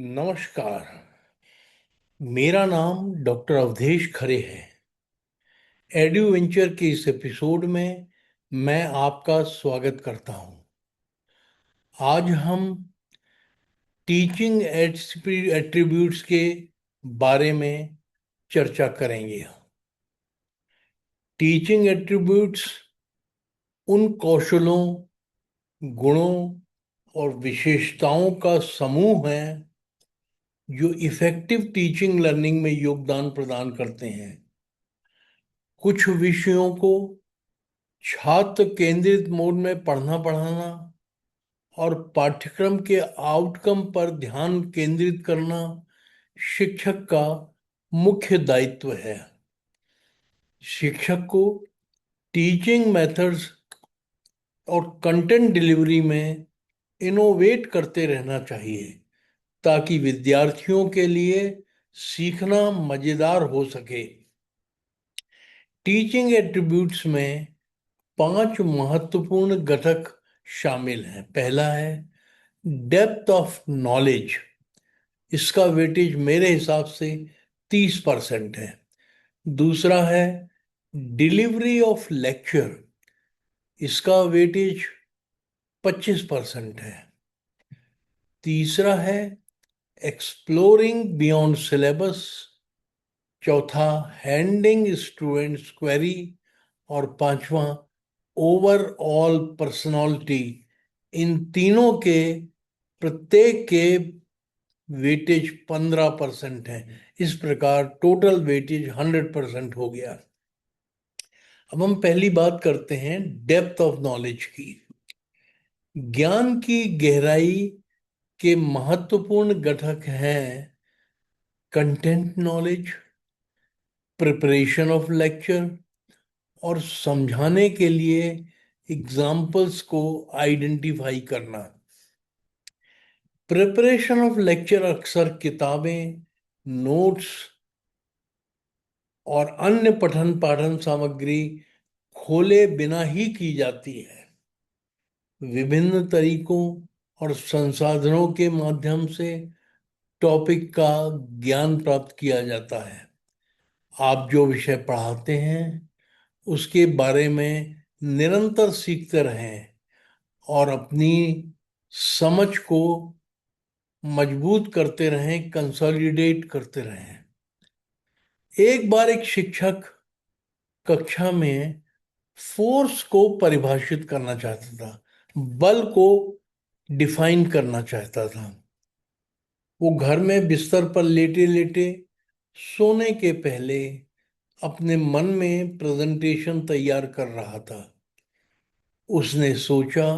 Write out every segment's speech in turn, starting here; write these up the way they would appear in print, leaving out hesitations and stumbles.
नमस्कार। मेरा नाम डॉक्टर अवधेश खरे है। एडवेंचर के इस एपिसोड में मैं आपका स्वागत करता हूं। आज हम टीचिंग एट्रीब्यूट्स के बारे में चर्चा करेंगे। टीचिंग एट्रीब्यूट्स उन कौशलों, गुणों और विशेषताओं का समूह है जो इफेक्टिव टीचिंग लर्निंग में योगदान प्रदान करते हैं। कुछ विषयों को छात्र केंद्रित मोड में पढ़ना पढ़ाना और पाठ्यक्रम के आउटकम पर ध्यान केंद्रित करना शिक्षक का मुख्य दायित्व है। शिक्षक को टीचिंग मेथड्स और कंटेंट डिलीवरी में इनोवेट करते रहना चाहिए ताकि विद्यार्थियों के लिए सीखना मजेदार हो सके। टीचिंग एट्रीब्यूट्स में 5 महत्वपूर्ण घटक शामिल हैं। पहला है डेप्थ ऑफ नॉलेज। इसका वेटेज मेरे हिसाब से 30% है। दूसरा है डिलीवरी ऑफ लेक्चर। इसका वेटेज 25% है। तीसरा है एक्सप्लोरिंग बियॉन्ड सिलेबस। चौथा हैंडलिंग स्टूडेंट्स क्वेरी। और पांचवा ओवरऑल पर्सनालिटी। इन तीनों के प्रत्येक के वेटेज 15% है। इस प्रकार टोटल वेटेज 100% हो गया। अब हम पहली बात करते हैं डेप्थ ऑफ नॉलेज की। ज्ञान की गहराई के महत्वपूर्ण घटक हैं content knowledge, preparation of lecture और समझाने के लिए एग्जाम्पल्स को आइडेंटिफाई करना। प्रिपरेशन ऑफ लेक्चर अक्सर किताबें, नोट्स और अन्य पठन पाठन सामग्री खोले बिना ही की जाती है। विभिन्न तरीकों और संसाधनों के माध्यम से टॉपिक का ज्ञान प्राप्त किया जाता है। आप जो विषय पढ़ाते हैं उसके बारे में निरंतर सीखते रहें और अपनी समझ को मजबूत करते रहें, कंसोलिडेट करते रहें। एक बार एक शिक्षक कक्षा में फोर्स को परिभाषित करना चाहता था, बल को डिफाइन करना चाहता था। वो घर में बिस्तर पर लेटे लेटे सोने के पहले अपने मन में प्रेजेंटेशन तैयार कर रहा था। उसने सोचा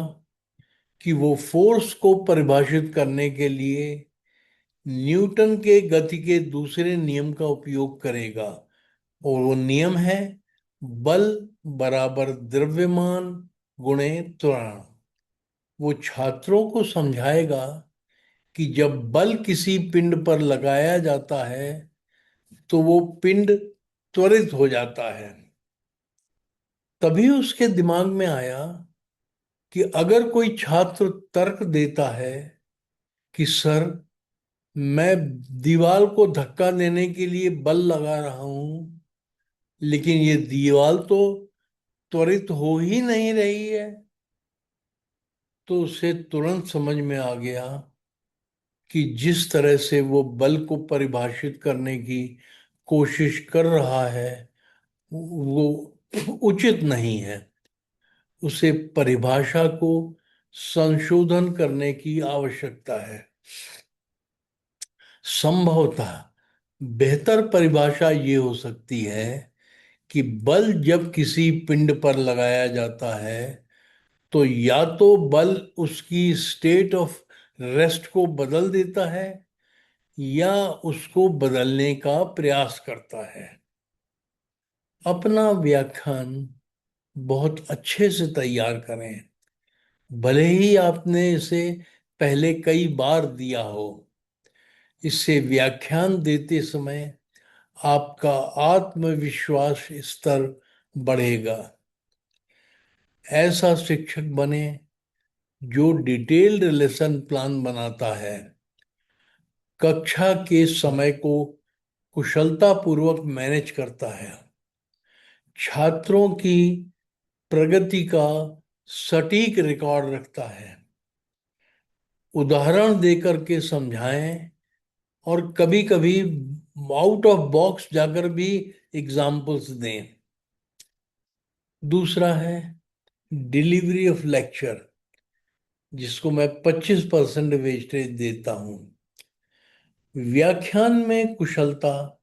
कि वो फोर्स को परिभाषित करने के लिए न्यूटन के गति के दूसरे नियम का उपयोग करेगा, और वो नियम है बल बराबर द्रव्यमान गुणे त्वरण। वो छात्रों को समझाएगा कि जब बल किसी पिंड पर लगाया जाता है तो वो पिंड त्वरित हो जाता है। तभी उसके दिमाग में आया कि अगर कोई छात्र तर्क देता है कि सर, मैं दीवार को धक्का देने के लिए बल लगा रहा हूं, लेकिन ये दीवार तो त्वरित हो ही नहीं रही है, तो उसे तुरंत समझ में आ गया कि जिस तरह से वो बल को परिभाषित करने की कोशिश कर रहा है वो उचित नहीं है। उसे परिभाषा को संशोधन करने की आवश्यकता है। संभवतः बेहतर परिभाषा ये हो सकती है कि बल जब किसी पिंड पर लगाया जाता है तो या तो बल उसकी स्टेट ऑफ रेस्ट को बदल देता है या उसको बदलने का प्रयास करता है। अपना व्याख्यान बहुत अच्छे से तैयार करें, भले ही आपने इसे पहले कई बार दिया हो। इससे व्याख्यान देते समय आपका आत्मविश्वास स्तर बढ़ेगा। ऐसा शिक्षक बने जो डिटेल्ड लेसन प्लान बनाता है, कक्षा के समय को कुशलतापूर्वक मैनेज करता है, छात्रों की प्रगति का सटीक रिकॉर्ड रखता है, उदाहरण देकर के समझाएं और कभी कभी आउट ऑफ बॉक्स जाकर भी एग्जाम्पल्स दें। दूसरा है डिलीवरी ऑफ लेक्चर, जिसको मैं 25% वेस्टेज देता हूं। व्याख्यान में कुशलता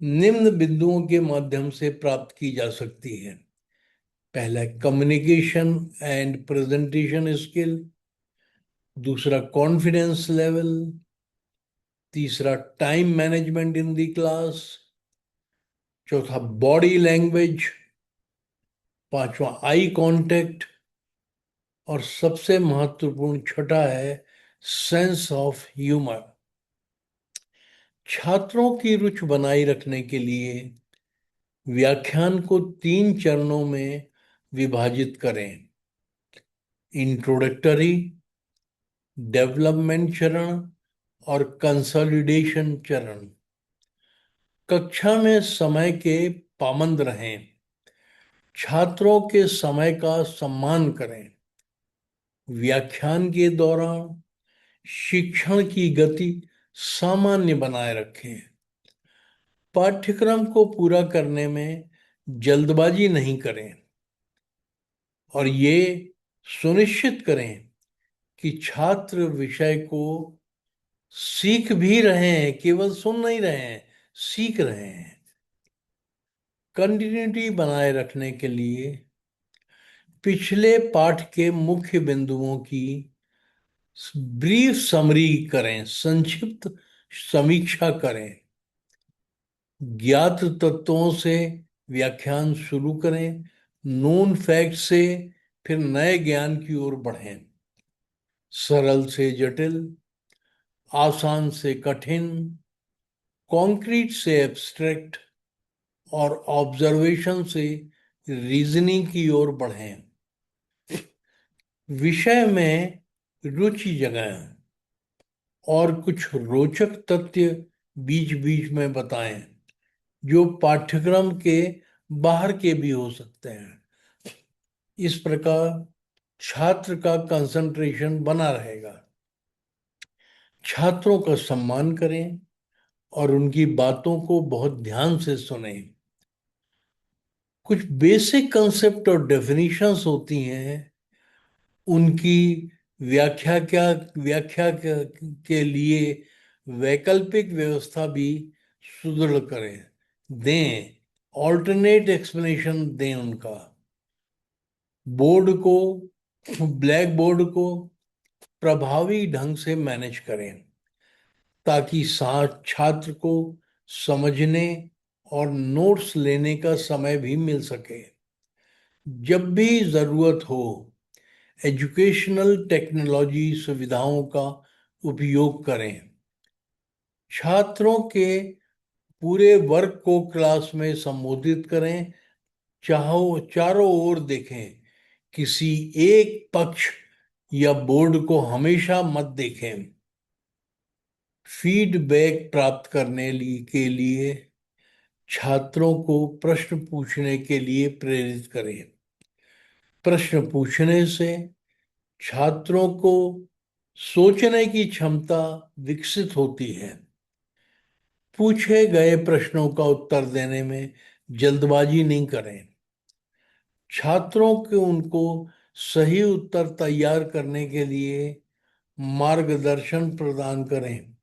निम्न बिंदुओं के माध्यम से प्राप्त की जा सकती है। पहला, कम्युनिकेशन एंड प्रेजेंटेशन स्किल। दूसरा, कॉन्फिडेंस लेवल। तीसरा, time management in the class. चौथा, बॉडी लैंग्वेज। पांचवा, आई कांटेक्ट। और सबसे महत्वपूर्ण छठा है सेंस ऑफ ह्यूमर। छात्रों की रुचि बनाए रखने के लिए व्याख्यान को 3 चरणों में विभाजित करें। इंट्रोडक्टरी, डेवलपमेंट चरण और कंसोलिडेशन चरण। कक्षा में समय के पाबंद रहें, छात्रों के समय का सम्मान करें। व्याख्यान के दौरान शिक्षण की गति सामान्य बनाए रखें। पाठ्यक्रम को पूरा करने में जल्दबाजी नहीं करें और ये सुनिश्चित करें कि छात्र विषय को सीख भी रहे हैं, केवल सुन नहीं रहे हैं, सीख रहे हैं। कंटिन्यूटी बनाए रखने के लिए पिछले पाठ के मुख्य बिंदुओं की ब्रीफ समरी करें, संक्षिप्त समीक्षा करें। ज्ञात तत्वों से व्याख्यान शुरू करें, नोन फैक्ट से फिर नए ज्ञान की ओर बढ़ें। सरल से जटिल, आसान से कठिन, कॉन्क्रीट से एब्स्ट्रैक्ट और ऑब्जर्वेशन से रीजनिंग की ओर बढ़ें। विषय में रुचि जगाएं और कुछ रोचक तथ्य बीच बीच में बताएं जो पाठ्यक्रम के बाहर के भी हो सकते हैं। इस प्रकार छात्र का कंसंट्रेशन बना रहेगा। छात्रों का सम्मान करें और उनकी बातों को बहुत ध्यान से सुनें। कुछ बेसिक कंसेप्ट और डेफिनेशंस होती हैं, उनकी व्याख्या के लिए वैकल्पिक व्यवस्था भी सुदृढ़ करें, दें, ऑल्टरनेट एक्सप्लेनेशन दें उनका। बोर्ड को, ब्लैक बोर्ड को प्रभावी ढंग से मैनेज करें ताकि साथ छात्र को समझने और नोट्स लेने का समय भी मिल सके। जब भी जरूरत हो, एजुकेशनल टेक्नोलॉजी सुविधाओं का उपयोग करें। छात्रों के पूरे वर्ग को क्लास में संबोधित करें, चाहो चारों ओर देखें किसी एक पक्ष या बोर्ड को हमेशा मत देखें। फीडबैक प्राप्त के लिए छात्रों को प्रश्न पूछने के लिए प्रेरित करें। प्रश्न पूछने से छात्रों को सोचने की क्षमता विकसित होती है। पूछे गए प्रश्नों का उत्तर देने में जल्दबाजी नहीं करें। छात्रों को उनको सही उत्तर तैयार करने के लिए मार्गदर्शन प्रदान करें।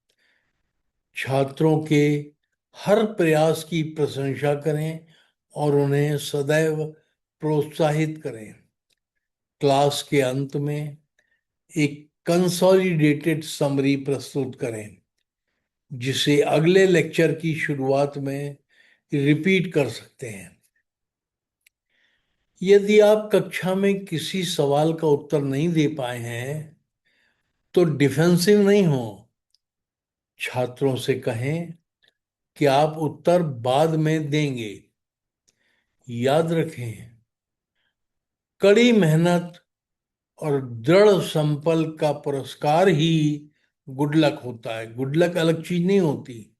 छात्रों के हर प्रयास की प्रशंसा करें और उन्हें सदैव प्रोत्साहित करें। क्लास के अंत में एक कंसोलिडेटेड समरी प्रस्तुत करें, जिसे अगले लेक्चर की शुरुआत में रिपीट कर सकते हैं। यदि आप कक्षा में किसी सवाल का उत्तर नहीं दे पाए हैं तो डिफेंसिव नहीं हो। छात्रों से कहें कि आप उत्तर बाद में देंगे। याद रखें, कड़ी मेहनत और दृढ़ संकल्प का पुरस्कार ही गुड लक होता है। गुड लक अलग चीज नहीं होती।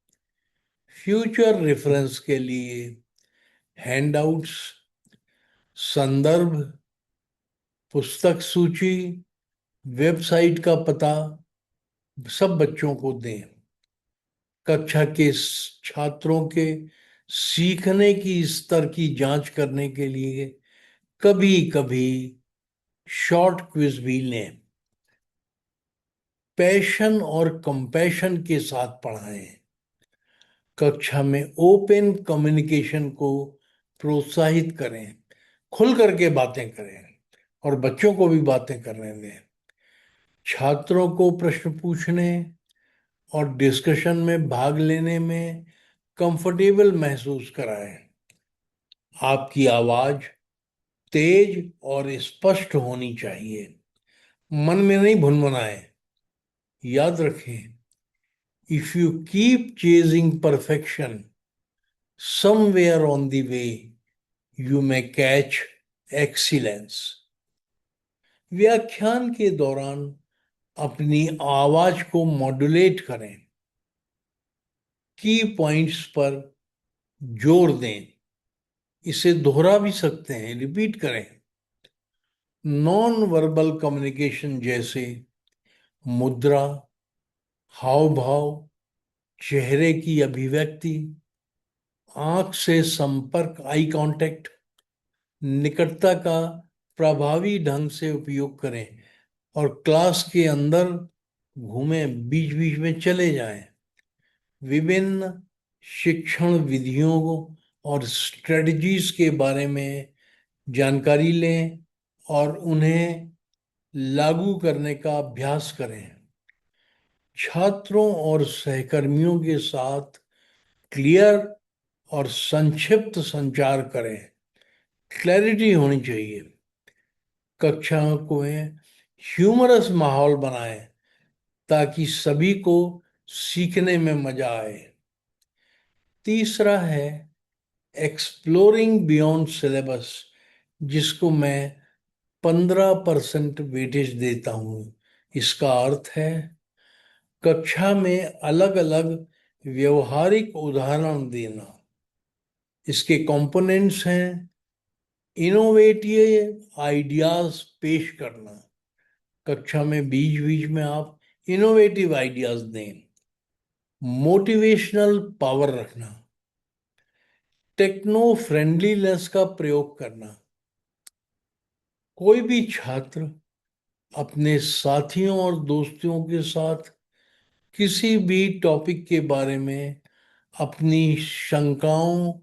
फ्यूचर रेफरेंस के लिए हैंडआउट्स, संदर्भ, पुस्तक सूची, वेबसाइट का पता सब बच्चों को दें। कक्षा के छात्रों के सीखने की स्तर की जांच करने के लिए कभी कभी शॉर्ट क्विज भी लें। पैशन और कंपैशन के साथ पढ़ाएं। कक्षा में ओपन कम्युनिकेशन को प्रोत्साहित करें। खुल करके बातें करें और बच्चों को भी बातें करने दें। छात्रों को प्रश्न पूछने और डिस्कशन में भाग लेने में कंफर्टेबल महसूस कराएं। आपकी आवाज तेज और स्पष्ट होनी चाहिए। मन में नहीं भुनभुनाएं। याद रखें, if you keep chasing perfection, somewhere on the way you may catch excellence। व्याख्यान के दौरान अपनी आवाज को मॉड्यूलेट करें। की पॉइंट्स पर जोर दें। इसे दोहरा भी सकते हैं, रिपीट करें। नॉन वर्बल कम्युनिकेशन जैसे मुद्रा, हाव भाव, चेहरे की अभिव्यक्ति, आंख से संपर्क, आई कांटेक्ट, निकटता का प्रभावी ढंग से उपयोग करें और क्लास के अंदर घूमें, बीच बीच में चले जाएं। विभिन्न शिक्षण विधियों और स्ट्रेटजीज के बारे में जानकारी लें और उन्हें लागू करने का अभ्यास करें। छात्रों और सहकर्मियों के साथ क्लियर और संक्षिप्त संचार करें। क्लैरिटी होनी चाहिए। कक्षा को ह्यूमरस माहौल बनाएं ताकि सभी को सीखने में मजा आए। तीसरा है एक्सप्लोरिंग बियॉन्ड सिलेबस, जिसको मैं 15% वेटेज देता हूँ। इसका अर्थ है कक्षा में अलग अलग व्यवहारिक उदाहरण देना। इसके कंपोनेंट्स हैं इनोवेटिव आइडियाज पेश करना। कक्षा में बीच बीच में आप इनोवेटिव आइडियाज दें। मोटिवेशनल पावर रखना। टेक्नो फ्रेंडलीनेस का प्रयोग करना। कोई भी छात्र अपने साथियों और दोस्तों के साथ किसी भी टॉपिक के बारे में अपनी शंकाओं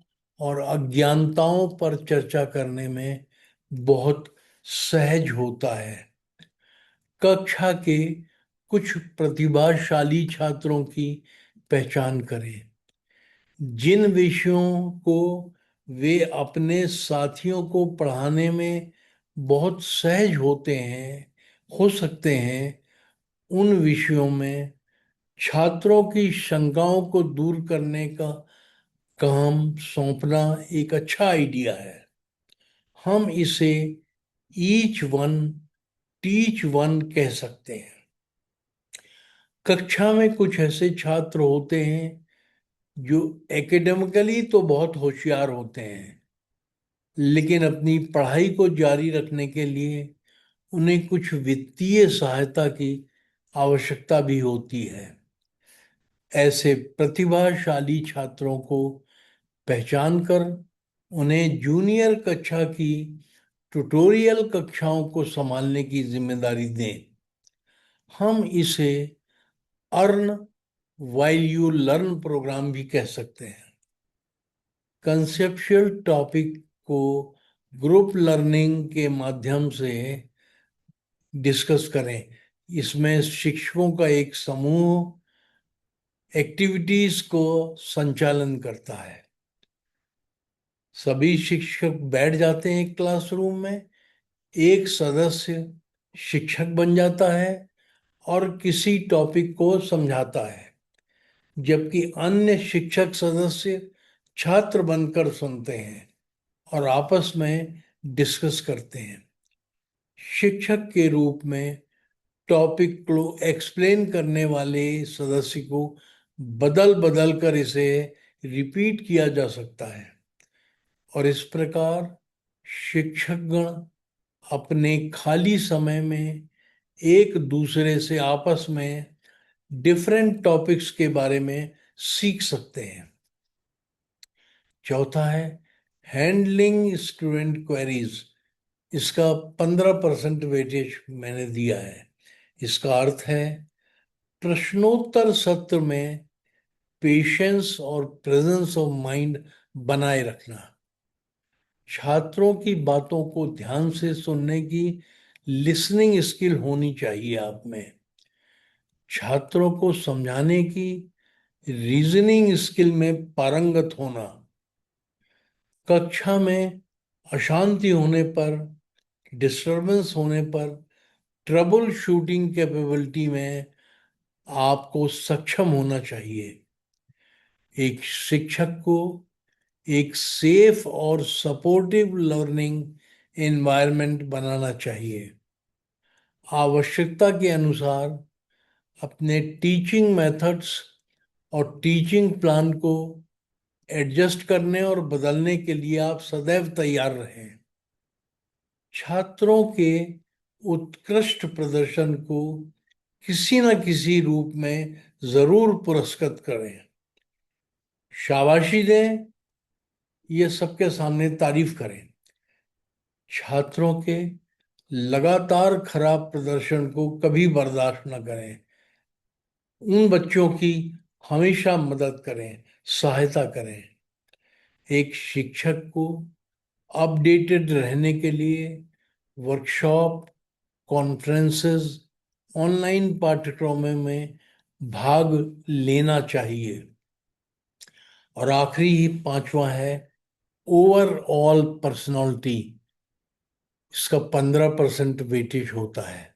और अज्ञानताओं पर चर्चा करने में बहुत सहज होता है। कक्षा के कुछ प्रतिभाशाली छात्रों की पहचान करें। जिन विषयों को वे अपने साथियों को पढ़ाने में बहुत सहज होते हैं, हो सकते हैं, उन विषयों में छात्रों की शंकाओं को दूर करने का काम सौंपना एक अच्छा आइडिया है। हम इसे ईच वन टीच वन कह सकते हैं। कक्षा में कुछ ऐसे छात्र होते हैं जो एकेडमिकली तो बहुत होशियार होते हैं, लेकिन अपनी पढ़ाई को जारी रखने के लिए उन्हें कुछ वित्तीय सहायता की आवश्यकता भी होती है। ऐसे प्रतिभाशाली छात्रों को पहचान कर उन्हें जूनियर कक्षा की ट्यूटोरियल कक्षाओं को संभालने की जिम्मेदारी दें। हम इसे earn while you learn program भी कह सकते हैं। कंसेप्चुअल टॉपिक को ग्रुप लर्निंग के माध्यम से डिस्कस करें। इसमें शिक्षकों का एक समूह एक्टिविटीज को संचालन करता है। सभी शिक्षक बैठ जाते हैं एक क्लासरूम में, एक सदस्य शिक्षक बन जाता है और किसी टॉपिक को समझाता है, जबकि अन्य शिक्षक सदस्य छात्र बनकर सुनते हैं और आपस में डिस्कस करते हैं। शिक्षक के रूप में टॉपिक को एक्सप्लेन करने वाले सदस्य को बदल बदल कर इसे रिपीट किया जा सकता है और इस प्रकार शिक्षकगण अपने खाली समय में एक दूसरे से आपस में डिफरेंट टॉपिक्स के बारे में सीख सकते हैं। चौथा है हैंडलिंग स्टूडेंट क्वेरीज। इसका 15% वेटेज मैंने दिया है। इसका अर्थ है प्रश्नोत्तर सत्र में पेशेंस और प्रेजेंस ऑफ माइंड बनाए रखना। छात्रों की बातों को ध्यान से सुनने की लिसनिंग स्किल होनी चाहिए आप में। छात्रों को समझाने की रीजनिंग स्किल में पारंगत होना। कक्षा में अशांति होने पर, डिस्टरबेंस होने पर ट्रबल शूटिंग कैपेबिलिटी में आपको सक्षम होना चाहिए। एक शिक्षक को एक सेफ और सपोर्टिव लर्निंग एनवायरनमेंट बनाना चाहिए। आवश्यकता के अनुसार अपने टीचिंग मेथड्स और टीचिंग प्लान को एडजस्ट करने और बदलने के लिए आप सदैव तैयार रहें। छात्रों के उत्कृष्ट प्रदर्शन को किसी न किसी रूप में जरूर पुरस्कृत करें। शाबाशी दें, ये सबके सामने तारीफ करें। छात्रों के लगातार खराब प्रदर्शन को कभी बर्दाश्त न करें। उन बच्चों की हमेशा मदद करें, सहायता करें। एक शिक्षक को अपडेटेड रहने के लिए वर्कशॉप, कॉन्फ्रेंसेस, ऑनलाइन पाठ्यक्रमों में भाग लेना चाहिए। और आखिरी पांचवा है ओवरऑल पर्सनालिटी। इसका 15% वेटेज होता है।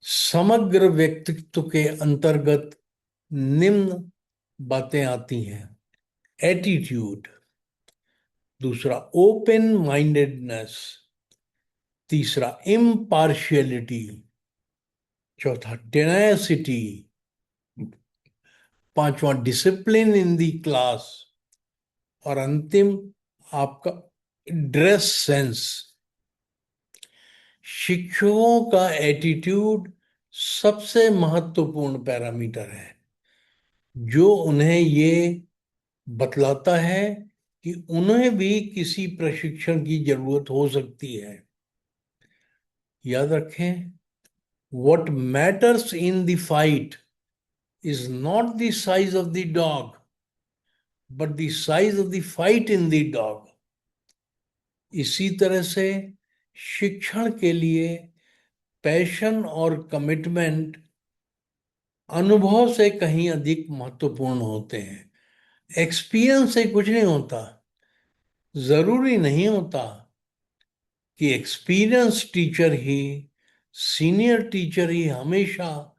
समग्र व्यक्तित्व के अंतर्गत निम्न बातें आती हैं। एटीट्यूड, दूसरा ओपन माइंडेडनेस, तीसरा इम्पार्शियलिटी, चौथा टेनासिटी, पांचवा डिसिप्लिन इन दी क्लास और अंतिम आपका ड्रेस सेंस। शिक्षकों का एटीट्यूड सबसे महत्वपूर्ण पैरामीटर है, जो उन्हें ये बतलाता है कि उन्हें भी किसी प्रशिक्षण की जरूरत हो सकती है। याद रखें, what matters in the fight is not the size of the dog, but the size of the fight in the dog. इसी तरह से शिक्षण के लिए पैशन और कमिटमेंट अनुभव से कहीं अधिक महत्वपूर्ण होते हैं। एक्सपीरियंस से कुछ नहीं होता। जरूरी नहीं होता कि एक्सपीरियंस टीचर ही, सीनियर टीचर ही हमेशा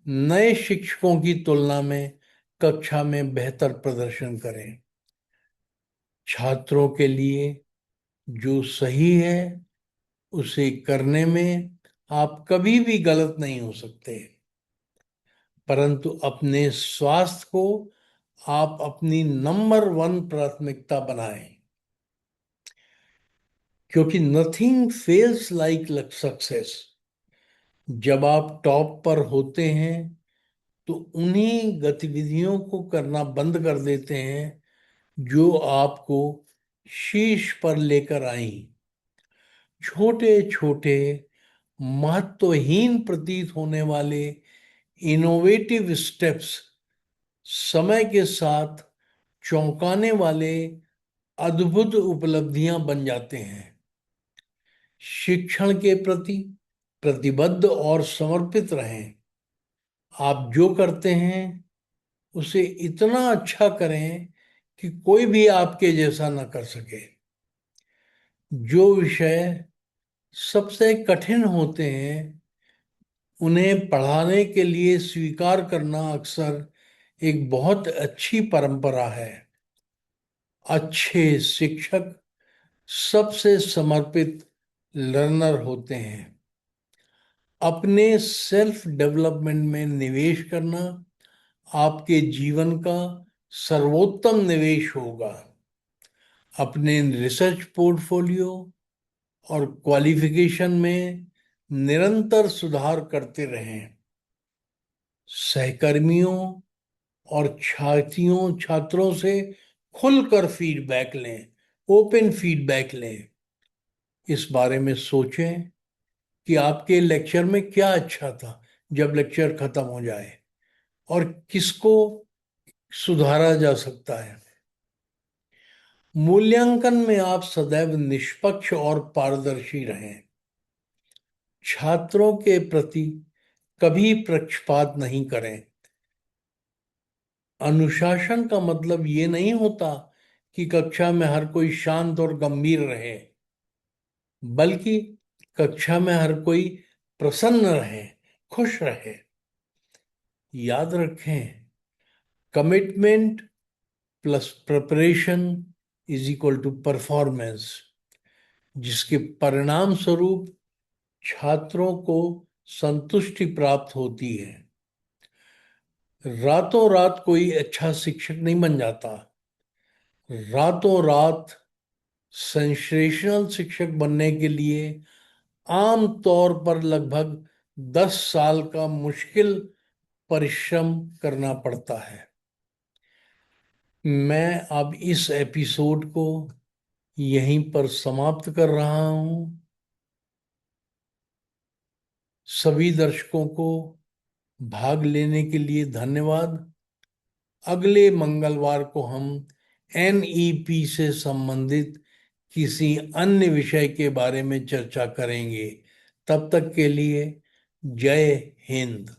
नए शिक्षकों की तुलना में कक्षा में बेहतर प्रदर्शन करें। छात्रों के लिए जो सही है उसे करने में आप कभी भी गलत नहीं हो सकते, परंतु अपने स्वास्थ्य को आप अपनी नंबर वन प्राथमिकता बनाएं, क्योंकि नथिंग फेल्स लाइक सक्सेस। जब आप टॉप पर होते हैं तो उन्हीं गतिविधियों को करना बंद कर देते हैं जो आपको शीर्ष पर लेकर आई। छोटे छोटे महत्वहीन प्रतीत होने वाले इनोवेटिव स्टेप्स समय के साथ चौंकाने वाले अद्भुत उपलब्धियां बन जाते हैं। शिक्षण के प्रति प्रतिबद्ध और समर्पित रहें। आप जो करते हैं उसे इतना अच्छा करें कि कोई भी आपके जैसा न कर सके। जो विषय सबसे कठिन होते हैं उन्हें पढ़ाने के लिए स्वीकार करना अक्सर एक बहुत अच्छी परंपरा है। अच्छे शिक्षक सबसे समर्पित लर्नर होते हैं। अपने सेल्फ डेवलपमेंट में निवेश करना आपके जीवन का सर्वोत्तम निवेश होगा। अपने रिसर्च पोर्टफोलियो और क्वालिफिकेशन में निरंतर सुधार करते रहें। सहकर्मियों और छात्रों से खुलकर फीडबैक लें, ओपन फीडबैक लें। इस बारे में सोचें कि आपके लेक्चर में क्या अच्छा था जब लेक्चर खत्म हो जाए, और किसको सुधारा जा सकता है। मूल्यांकन में आप सदैव निष्पक्ष और पारदर्शी रहें। छात्रों के प्रति कभी पक्षपात नहीं करें। अनुशासन का मतलब ये नहीं होता कि कक्षा में हर कोई शांत और गंभीर रहे, बल्कि कक्षा में हर कोई प्रसन्न रहे, खुश रहे। याद रखें, commitment plus preparation is equal to performance, जिसके परिणाम स्वरूप छात्रों को संतुष्टि प्राप्त होती है। रातों रात कोई अच्छा शिक्षक नहीं बन जाता। रातों रात सेंसेशनल शिक्षक बनने के लिए आम तौर पर लगभग 10 साल का मुश्किल परिश्रम करना पड़ता है। मैं अब इस एपिसोड को यहीं पर समाप्त कर रहा हूं। सभी दर्शकों को भाग लेने के लिए धन्यवाद। अगले मंगलवार को हम एनईपी से संबंधित किसी अन्य विषय के बारे में चर्चा करेंगे। तब तक के लिए जय हिंद।